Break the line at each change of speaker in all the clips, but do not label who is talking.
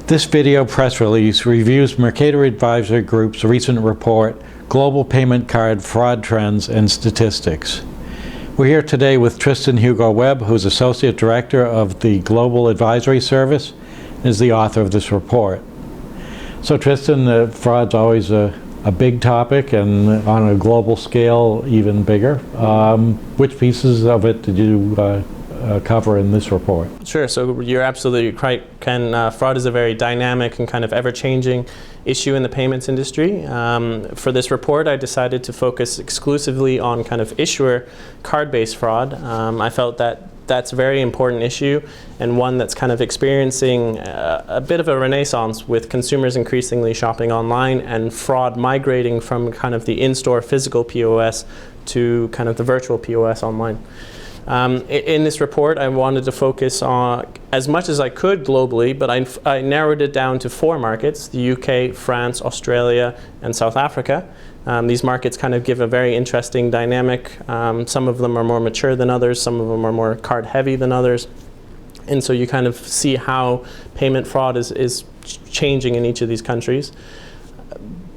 This video press release reviews Mercator Advisory Group's recent report, Global Payment Card Fraud Trends and Statistics. We're here today with Tristan Hugo Webb, who's Associate Director of the Global Advisory Service, and is the author of this report. So Tristan, fraud's always a big topic, and on a global scale, even bigger. Which pieces of it did you cover in this report?
Sure, so you're absolutely right, Ken. Fraud is a very dynamic and kind of ever-changing issue in the payments industry. For this report, I decided to focus exclusively on kind of issuer card-based fraud. I felt that that's a very important issue and one that's kind of experiencing a bit of a renaissance with consumers increasingly shopping online and fraud migrating from kind of the in-store physical POS to kind of the virtual POS online. In this report, I wanted to focus on as much as I could globally, but I narrowed it down to 4 markets: the UK, France, Australia, and South Africa. These markets kind of give a very interesting dynamic. Some of them are more mature than others, some of them are more card heavy than others. And so you kind of see how payment fraud is changing in each of these countries.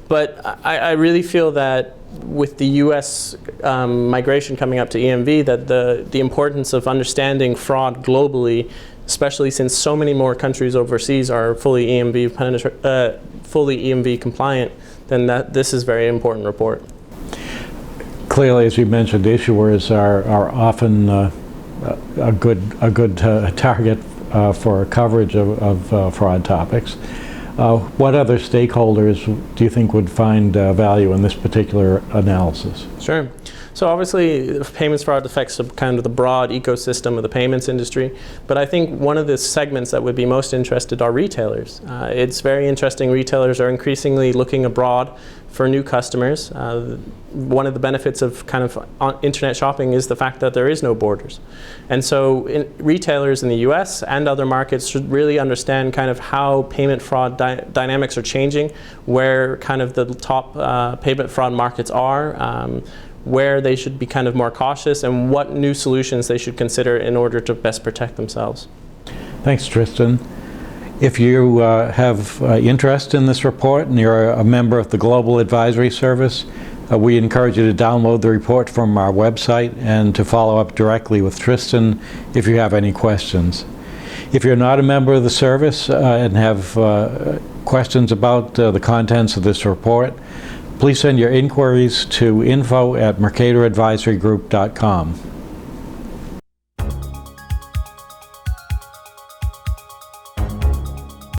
But I really feel that with the US migration coming up to EMV, that the importance of understanding fraud globally, especially since so many more countries overseas are fully EMV compliant, then this is a very important report.
Clearly, as you mentioned, issuers are often a good target for coverage of fraud topics. What other stakeholders do you think would find value in this particular analysis?
Sure. So obviously, payments fraud affects kind of the broad ecosystem of the payments industry, but I think one of the segments that would be most interested are retailers. It's very interesting. Retailers are increasingly looking abroad for new customers. One of the benefits of kind of internet shopping is the fact that there is no borders. And so retailers in the US and other markets should really understand kind of how payment fraud dynamics are changing, where kind of the top payment fraud markets are, where they should be kind of more cautious, and what new solutions they should consider in order to best protect themselves.
Thanks, Tristan. If you have interest in this report and you're a member of the Global Advisory Service, we encourage you to download the report from our website and to follow up directly with Tristan if you have any questions. If you're not a member of the service and have questions about the contents of this report, please send your inquiries to info@mercatoradvisorygroup.com.